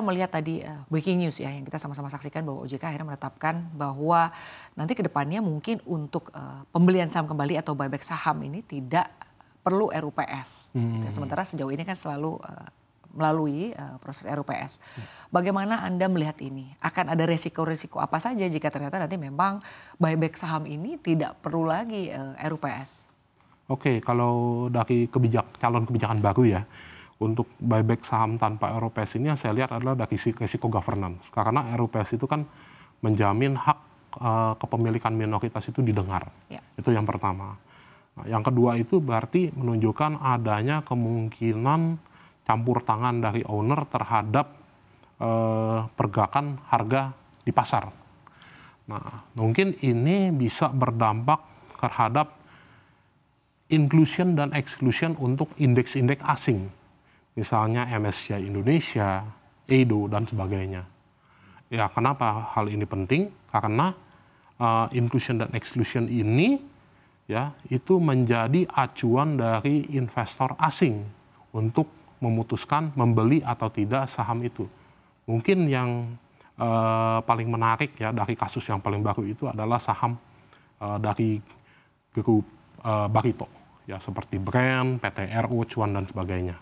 melihat tadi breaking news ya yang kita sama-sama saksikan bahwa OJK akhirnya menetapkan bahwa nanti ke depannya mungkin untuk pembelian saham kembali atau buyback saham ini tidak perlu RUPS. Sementara sejauh ini kan selalu melalui proses RUPS. Bagaimana Anda melihat ini? Akan ada resiko-resiko apa saja jika ternyata nanti memang buyback saham ini tidak perlu lagi RUPS? Oke, kalau dari calon kebijakan baru ya, untuk buyback saham tanpa RUPS ini yang saya lihat adalah dari risiko governance. Karena RUPS itu kan menjamin hak kepemilikan minoritas itu didengar. Ya. Itu yang pertama. Nah, yang kedua itu berarti menunjukkan adanya kemungkinan campur tangan dari owner terhadap pergerakan harga di pasar. Nah, mungkin ini bisa berdampak terhadap inclusion dan exclusion untuk indeks-indeks asing. Misalnya MSCI Indonesia, Edo, dan sebagainya. Ya, kenapa hal ini penting? Karena inclusion dan exclusion ini ya itu menjadi acuan dari investor asing untuk memutuskan membeli atau tidak saham itu. Mungkin yang paling menarik ya dari kasus yang paling baru itu adalah saham dari grup Barito, ya seperti Brand, PT RO, Cuan, dan sebagainya.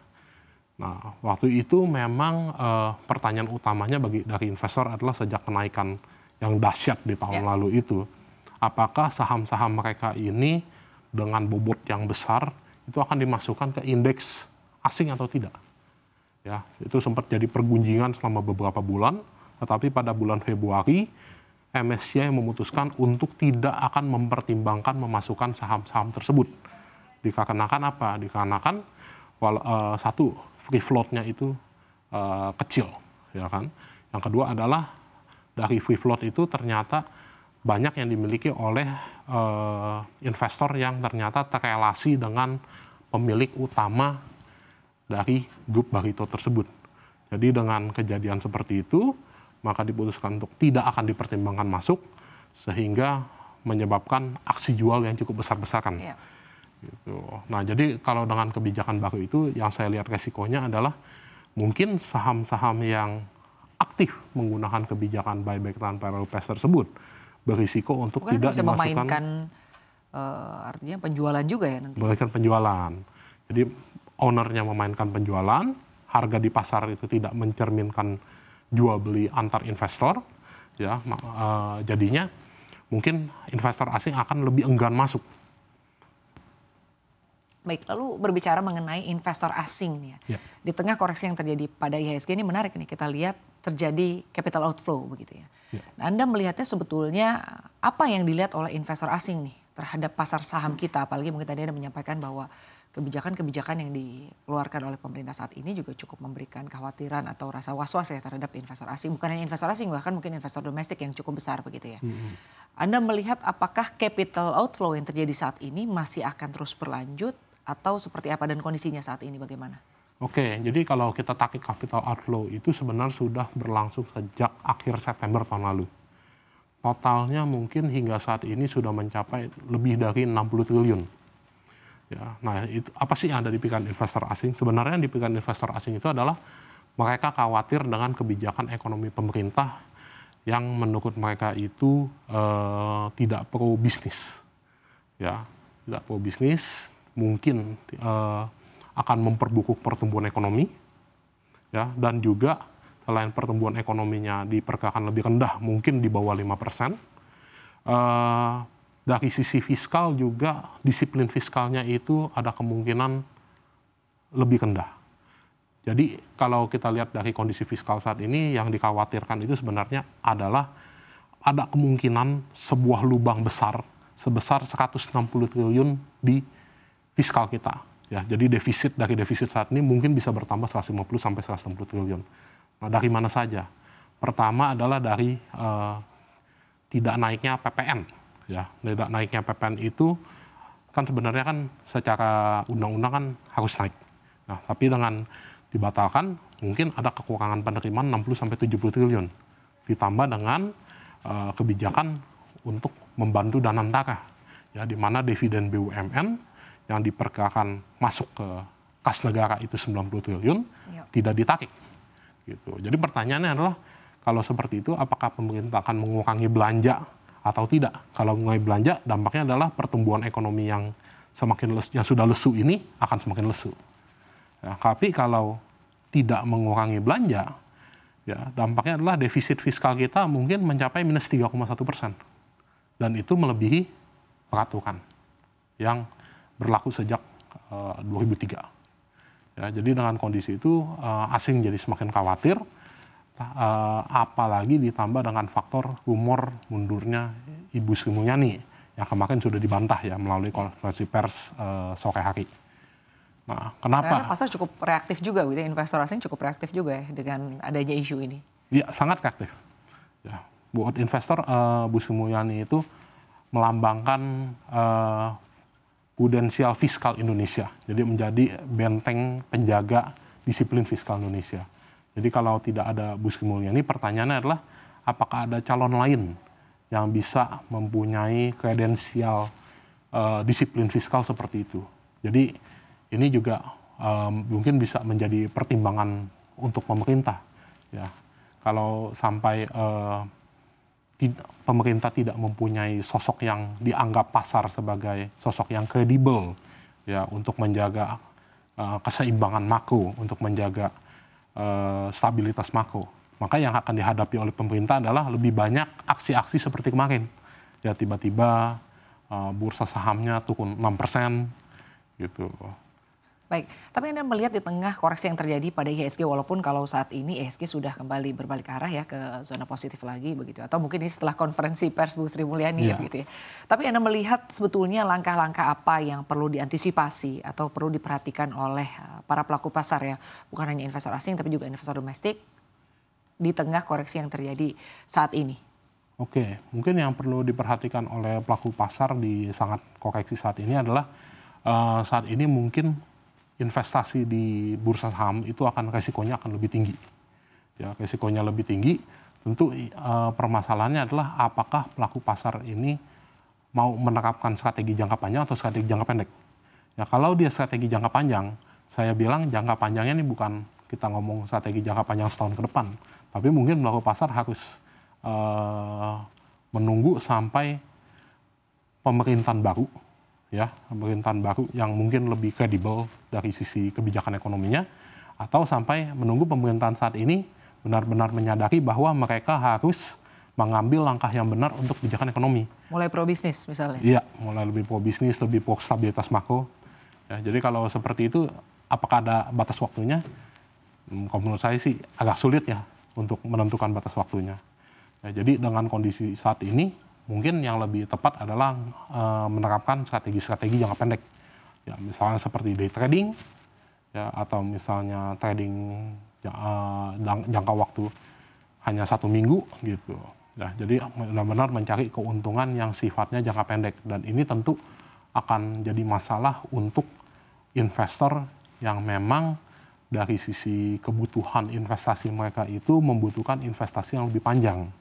Nah, waktu itu memang pertanyaan utamanya dari investor adalah sejak kenaikan yang dahsyat di tahun lalu itu, apakah saham-saham mereka ini dengan bobot yang besar itu akan dimasukkan ke indeks asing atau tidak? Ya, itu sempat jadi pergunjingan selama beberapa bulan, tetapi pada bulan Februari MSCI memutuskan untuk tidak akan mempertimbangkan memasukkan saham-saham tersebut. Dikarenakan apa? Dikarenakan satu, free float-nya itu kecil, ya kan. Yang kedua adalah dari free float itu ternyata banyak yang dimiliki oleh investor yang ternyata terrelasi dengan pemilik utama dari grup Barito tersebut. Jadi dengan kejadian seperti itu, maka diputuskan untuk tidak akan dipertimbangkan masuk, sehingga menyebabkan aksi jual yang cukup besar-besaran. Yeah. Gitu. Nah, jadi kalau dengan kebijakan baru itu, yang saya lihat resikonya adalah mungkin saham-saham yang aktif menggunakan kebijakan buyback tanpa RUPS tersebut berisiko untuk bukan tidak bisa dimasukkan. Memainkan artinya penjualan juga ya nanti. Memainkan penjualan. Jadi ownernya memainkan penjualan, harga di pasar itu tidak mencerminkan jual beli antar investor, ya jadinya mungkin investor asing akan lebih enggan masuk. Baik, lalu berbicara mengenai investor asing nih ya. Di tengah koreksi yang terjadi pada IHSG ini menarik nih, kita lihat terjadi capital outflow begitu ya. Nah, Anda melihatnya sebetulnya apa yang dilihat oleh investor asing nih terhadap pasar saham kita, apalagi mungkin tadi Anda menyampaikan bahwa kebijakan-kebijakan yang dikeluarkan oleh pemerintah saat ini juga cukup memberikan kekhawatiran atau rasa was-was ya terhadap investor asing. Bukan hanya investor asing, bahkan mungkin investor domestik yang cukup besar begitu ya. Anda melihat apakah capital outflow yang terjadi saat ini masih akan terus berlanjut atau seperti apa dan kondisinya saat ini bagaimana? Oke, jadi kalau kita tarik capital outflow itu sebenarnya sudah berlangsung sejak akhir September tahun lalu. Totalnya mungkin hingga saat ini sudah mencapai lebih dari 60 triliun. Ya, nah, itu apa sih yang ada di pikiran investor asing? Sebenarnya yang di pikiran investor asing itu adalah mereka khawatir dengan kebijakan ekonomi pemerintah yang menurut mereka itu tidak pro bisnis. Ya, tidak pro bisnis, mungkin akan memperburuk pertumbuhan ekonomi, ya, dan juga selain pertumbuhan ekonominya diperkirakan lebih rendah, mungkin di bawah 5%. Dari sisi fiskal juga disiplin fiskalnya itu ada kemungkinan lebih rendah. Jadi kalau kita lihat dari kondisi fiskal saat ini, yang dikhawatirkan itu sebenarnya adalah ada kemungkinan sebuah lubang besar sebesar 160 triliun di fiskal kita. Ya, jadi dari defisit saat ini mungkin bisa bertambah 150 sampai 160 triliun. Nah, dari mana saja? Pertama adalah dari tidak naiknya PPN. Ya, tidak naiknya PPN itu kan sebenarnya kan secara undang-undang kan harus naik. Nah, tapi dengan dibatalkan mungkin ada kekurangan penerimaan 60 sampai 70 triliun. Ditambah dengan kebijakan untuk membantu dana negara. Ya, di mana dividen BUMN yang diperkirakan masuk ke kas negara itu 90 triliun tidak ditarik. gitu. Jadi pertanyaannya adalah kalau seperti itu apakah pemerintah akan mengurangi belanja atau tidak? Kalau mengurangi belanja dampaknya adalah pertumbuhan ekonomi yang yang sudah lesu ini akan semakin lesu. Ya, tapi kalau tidak mengurangi belanja, ya dampaknya adalah defisit fiskal kita mungkin mencapai minus 3,1%. Dan itu melebihi peraturan yang berlaku sejak 2003. Ya, jadi dengan kondisi itu asing jadi semakin khawatir, apalagi ditambah dengan faktor rumor mundurnya Ibu Sri Mulyani yang kemarin sudah dibantah ya melalui konferensi pers sore hari. Nah, kenapa? Karena pasar cukup reaktif juga, gitu, investor asing cukup reaktif juga ya dengan adanya isu ini. Iya, sangat reaktif. Ya, buat investor, Bu Sri Mulyani itu melambangkan prudensial fiskal Indonesia. Jadi menjadi benteng penjaga disiplin fiskal Indonesia. Jadi kalau tidak ada Bu Sri Mulyani, pertanyaannya adalah apakah ada calon lain yang bisa mempunyai kredensial disiplin fiskal seperti itu. Jadi ini juga mungkin bisa menjadi pertimbangan untuk pemerintah. Ya, kalau sampai pemerintah tidak mempunyai sosok yang dianggap pasar sebagai sosok yang kredibel, ya untuk menjaga keseimbangan makro, untuk menjaga stabilitas makro, maka yang akan dihadapi oleh pemerintah adalah lebih banyak aksi-aksi seperti kemarin. Ya tiba-tiba bursa sahamnya turun 6%, gitu. Baik, tapi Anda melihat di tengah koreksi yang terjadi pada IHSG, walaupun kalau saat ini IHSG sudah kembali berbalik arah ya ke zona positif lagi begitu, atau mungkin ini setelah konferensi pers Bu Sri Mulyani ya gitu ya. Tapi Anda melihat sebetulnya langkah-langkah apa yang perlu diantisipasi atau perlu diperhatikan oleh para pelaku pasar ya, bukan hanya investor asing tapi juga investor domestik di tengah koreksi yang terjadi saat ini? Oke, mungkin yang perlu diperhatikan oleh pelaku pasar di sangat koreksi saat ini adalah saat ini mungkin investasi di bursa saham itu resikonya akan lebih tinggi. Ya, resikonya lebih tinggi. Tentu permasalahannya adalah apakah pelaku pasar ini mau menerapkan strategi jangka panjang atau strategi jangka pendek. Ya, kalau dia strategi jangka panjang, saya bilang jangka panjangnya ini bukan kita ngomong strategi jangka panjang setahun ke depan, tapi mungkin pelaku pasar harus menunggu sampai pemerintahan baru. Ya, pemerintahan baru yang mungkin lebih kredibel dari sisi kebijakan ekonominya, atau sampai menunggu pemerintahan saat ini benar-benar menyadari bahwa mereka harus mengambil langkah yang benar untuk kebijakan ekonomi. Mulai pro bisnis misalnya? Iya, mulai lebih pro bisnis, lebih pro stabilitas makro. Ya, jadi kalau seperti itu, apakah ada batas waktunya? Kalau menurut saya sih agak sulit ya untuk menentukan batas waktunya. Ya, jadi dengan kondisi saat ini, mungkin yang lebih tepat adalah menerapkan strategi-strategi jangka pendek. Ya, misalnya seperti day trading, ya, atau misalnya trading jangka waktu hanya 1 minggu gitu. Ya, jadi benar-benar mencari keuntungan yang sifatnya jangka pendek. Dan ini tentu akan jadi masalah untuk investor yang memang dari sisi kebutuhan investasi mereka itu membutuhkan investasi yang lebih panjang.